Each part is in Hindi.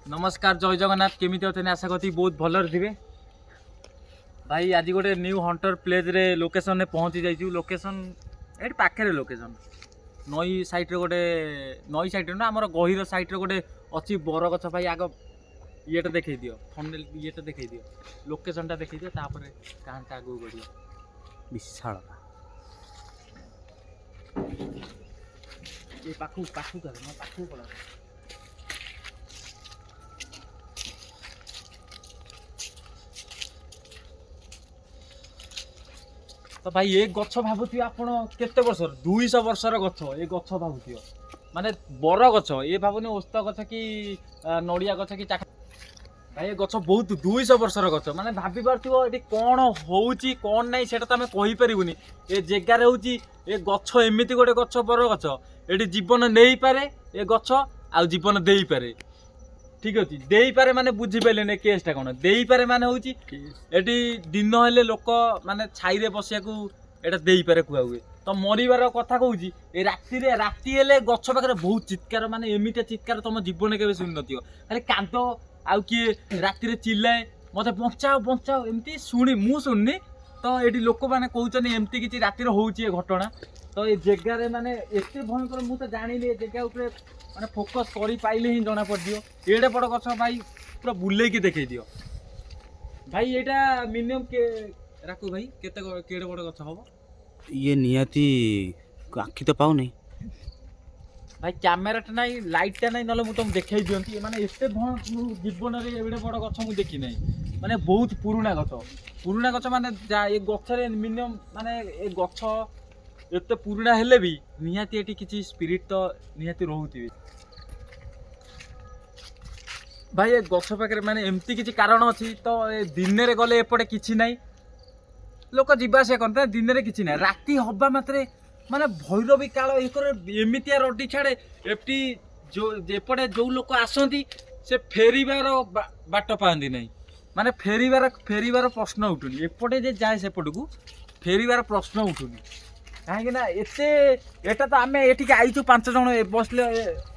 नमस्कार जय जगन्नाथ केमी अच्छे आशा करती बहुत भलर थे भाई। आज गोटे न्यू हंटर प्लेस रे लोकेशन ने पहुँची जाइए। लोकेशन ये पाखे लोकेशन नई साइड रे गोटे नई साइड ना आम गहिर साइड रे गोटे अच्छी बर गछ भाई। आग ये देखई दियो थंबनेल ये देखई दियो लोकेशन टा देखई दियो तापर कहानी आगू बढ़िया विशाल ये पाखु पाखु कर ना पाखु पड़ा तो भाई ये गछ भावुथि आपण केते वर्षर 200 वर्षर गछ ये गछ भावुथि माने बर गछ ये भावुनी ओस्त गछ कि नड़िया गछ कि चाखा भाई ये गछ बहुत 200 वर्षर गछ माने भाबी पारथिबो एटी कोन होउची कोन नै सेटा त हमें कहि परिबुनी। ए जेगा रे होउची ए गछ एमिति गोटे गछ बर गछ एटी जीवन नेई पारे ए गछ आ जीवन देई पारे ठीक अच्छे देई पारे माने बुझी पारे केसटा कौन देई पारे माने होउची एटी दिन हेले लोक माने छाई रे बसिया को एटा देई पारे कुआ हुए तो मरिबार कथा कहूची ए राति हेले गछ पाखरे बहुत चित्कार माने एमितिया चित्कार तुम जीवन केबे सुनि नथियो खाली कांद आउ किए राति रे चिल्लाए मते बचाओ बचाओ एमती सुनी मु सुननी तो एटी लोक माने कहउचनी एमती किछि राति रे होउची ए घटना तो ये जगह रे माने एते भयंकर मु तो जानिले ए जगह ऊपर माने फोकस करी पाइले ही जना पड़ दियो एडे बड़ गछ भाई पूरा बुले की देखै दियो भाई एटा मिनिमम के राखो भाई केते केडे बड़ गछ हबो ये नियति आखि तो पाउ नहीं भाई कैमरा टा नहीं लाइट टा नहीं नले मु तुम देखै दियंती माने एते जीवन रे एडे बड़ गछ मु देखि नै माने बहुत पुराना गछ माने ए गछ रे मिनिमम माने ए गछ एते पुराना हेले भी निहाती एटी किछि स्पिरिट तो निहाती रहउथि भाई ए गछ पाखे माने एमती किछि कारण अछि तो ए दिन रे गले एपटे किछि नै लोक जीवा से करते दिन रे किछि नै राति हबा मात्रे माने भैरवी काल एकर एमितिया रड्डी छाड़े एपटी जो एपटे जो लोक आसंती से फेरीबार बाट पांदी नै माने फेरीबार प्रश्न उठुनी एपटे जे जाय सेपटकू फेरीबार प्रश्न उठुनी कहीं ना एते एटा तो आम एठिक आईचु 5 जन बसले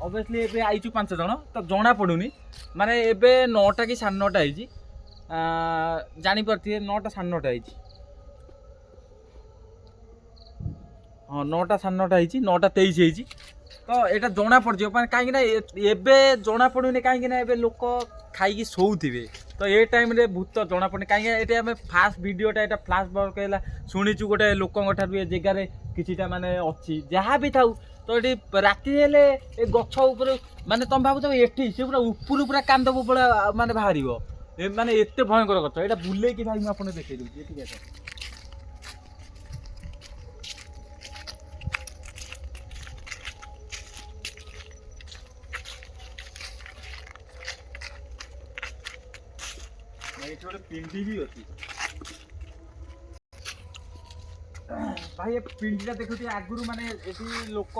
ऑब्वियसली एबे आईचु 5 जन तो जना पड़ुनी माने एबे 9टा कि 9:30 आईची जानी परथिए 9टा 9:30 आईची हाँ 9टा 9:30 आईची 9:23 आईची तो एटा जना पड़ जियो माने कहीं ना एबे जना पड़ुनी कहीं ना एबे लोक खाई शोउथिबे तो ये टाइम रे भूत जना पड़े कहीं ये आम फास्ट भिडटा यहाँ फ्लाश बैक है शुणीचु गोटे लोक ठार जगार किटा माने अच्छी जहाँ भी थाउ तो ये राति हेले ए गछ उपर माने तुम भाव एठी से पूरा ऊपर पूरा कांद पूरा माने बाहर माने एत भयंकर गछ यहाँ बुले कि भाई मुझे देखी दूसरी ठीक है पिंडी भी होती भाई ये पिंडीटा देखुती आगुरु माने एठी लोक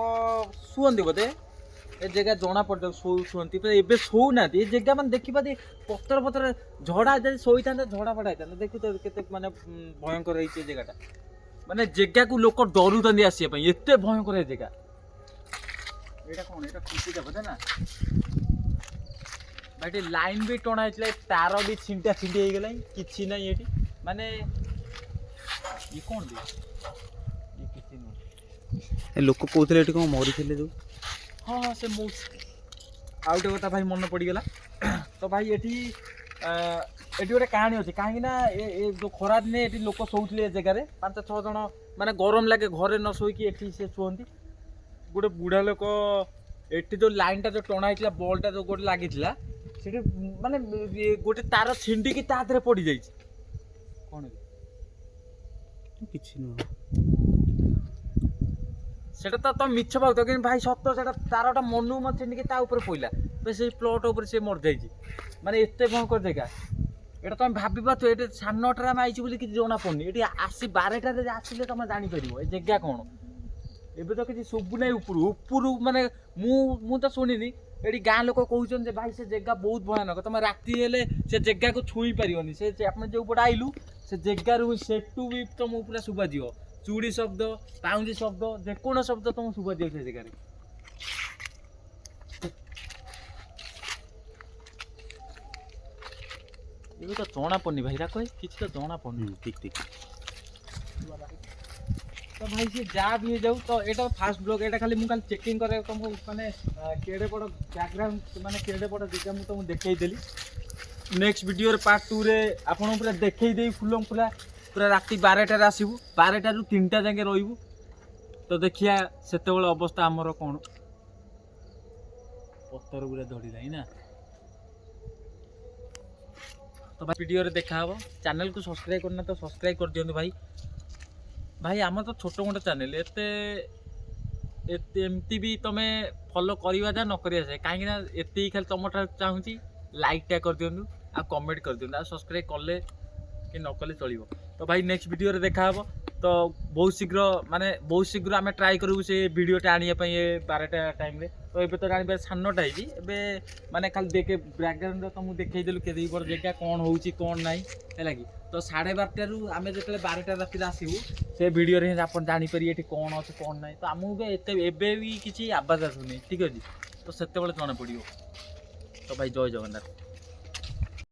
सुअंती बोधे ए जगह जना पड़ शुअंती एबे शो ना ये जगह माने देखिबा दे पत्थर पत्थर झड़ा जदि सोई था झड़ा पड़ा था देखु तो केते माने भयंकर है जगहटा माने जगह को लोक डरुतंदी आसिया पई एते भयंकर है जगह एटा कोन एटा खुशी बोधे ना भाई लाइन भी टणा है तार भी छिंटा छिंटी हो गला कि ना ये माने ये कौन दे ये किसी न लोक कहते ये कौन मरी थे जो हाँ हाँ से मो आउ गोटे कथा भाई मन पड़गला तो भाई ये गोटे कहानी अच्छे कहीं जो खरा दिन ये लोक शोले जगार 5-6 जन माने गरम लगे घरे न शोक ये शुअंती गोटे बुढ़ा लोक एटी जो लाइन टा जो टणा है बल्टा जो गोटे लगी माने गोटे तार छिंडिकी तादरे पड़ जाइए कौन किछि न सेटा तो तुम मिछ भाव कि भाई सत से तारटा मनु मत छिंडिकी ता ऊपर पइला तो से प्लॉट ऊपर से मर जाइए माने एते भयंकर जगह एटा तुम भाबी पाथो एटे 9:30 आम आईची बोली कि जना पड़नी एटी आसी 12टारे आसिले तुम जानी परिबो ए जगह कौन एबे तो किसी शुभु ना ऊपर माने मु तो शुणिनी ये गाँ लोक कहते भाई से जगह बहुत भयानक तुम राति हेले से जगह को छुई पारिबनी से आप जो पटे आइलु से जगार सेठू भी तुम पूरा शुभा जीव चूड़ी शब्द पाउंजी शब्द जेको शब्द तुम शुभा जीव से जगह ଏବେ ତ ଜଣା ପଡ଼ୁନି ଭାଇ ରାକ କିଛି ତ ଜଣା ପଡ଼ୁନି। ଠିକ୍ ଠିକ୍। ତ ଭାଇ ସିଏ ଯାହା ବି ହେଇଯାଉ ତ ଏଇଟା ଫାଷ୍ଟ ବ୍ଲଗ୍ ଏଇଟା ଖାଲି ମୁଁ ଖାଲି ଚେକିଂ କରେ ତମକୁ ମାନେ କେଡ଼େ ବଡ଼ ବ୍ୟାକଗ୍ରାଉଣ୍ଡ ମାନେ କେଡ଼େ ବଡ଼ ଜାଗା ମୁଁ ତମକୁ ଦେଖେଇଦେଲି। ନେକ୍ସଟ ଭିଡ଼ିଓରେ ପାର୍ଟ 2ରେ ଆପଣଙ୍କୁ ପୁରା ଦେଖେଇ ଦେଇ ଫୁଲମ ପୁରା ପୁରା ରାତି 12ଟାରେ ଆସିବୁ 12ଟାରୁ 3ଟା ଯାକେ ରହିବୁ। ତ ଦେଖିଆ ସେତେବେଳେ ଅବସ୍ଥା ଆମର କ'ଣ ପତର ଗୁଡ଼ା ଧଡ଼ିଲାଣି ନା। ତ ଭାଇ ଭିଡ଼ିଓରେ ଦେଖାହେବ। ଚ୍ୟାନେଲକୁ ସବସ୍କ୍ରାଇବ୍ କରିନା ତ ସବସ୍କ୍ରାଇବ୍ କରିଦିଅନ୍ତୁ ଭାଇ। ଭାଇ ଆମର ତ ଛୋଟ ମୋଟ ଚ୍ୟାନେଲ ଏତେ ଏମିତି ବି ତମେ ଫଲୋ କରିବା ଯା ନ କରିବା ଯାଏ କାହିଁକି ନା ଏତିକି ଖାଲି ତମଠାରୁ ଚାହୁଁଛି ଲାଇକ୍ଟା କରିଦିଅନ୍ତୁ ଆଉ କମେଣ୍ଟ କରିଦିଅନ୍ତୁ ଆଉ ସବସ୍କ୍ରାଇବ୍ କଲେ କି ନ କଲେ ଚଳିବ। ତ ଭାଇ ନେକ୍ସଟ ଭିଡ଼ିଓରେ ଦେଖାହେବ। ତ ବହୁତ ଶୀଘ୍ର ଆମେ ଟ୍ରାଏ କରିବୁ ସେ ଭିଡ଼ିଓଟା ଆଣିବା ପାଇଁ ଏ 12ଟା ଟାଇମ୍ରେ। ତ ଏବେ ତ ଜାଣିପାରିବେ 9:30 ହେଇଛି ଏବେ ମାନେ ଖାଲି ଦେଖେ ବ୍ୟାକଗ୍ରାଉଣ୍ଡରେ ତ ମୁଁ ଦେଖେଇଦେଲୁ କେତେ ବଡ଼ ଜାଗା କ'ଣ ହେଉଛି କ'ଣ ନାହିଁ ହେଲା କି। ତ 12:30ରୁ ଆମେ ଯେତେବେଳେ 12ଟା ରାତିରେ ଆସିବୁ ସେ ଭିଡ଼ିଓରେ ହିଁ ଆପଣ ଜାଣିପାରିବେ ଏଠି କ'ଣ ଅଛି କ'ଣ ନାହିଁ। ତ ଆମକୁ ବି ଏବେ ବି କିଛି ଆବାଜ ଆସୁନି ଠିକ୍ ଅଛି। ତ ସେତେବେଳେ ଜଣାପଡ଼ିବ। ତ ଭାଇ ଜୟ ଜଗନ୍ନାଥ।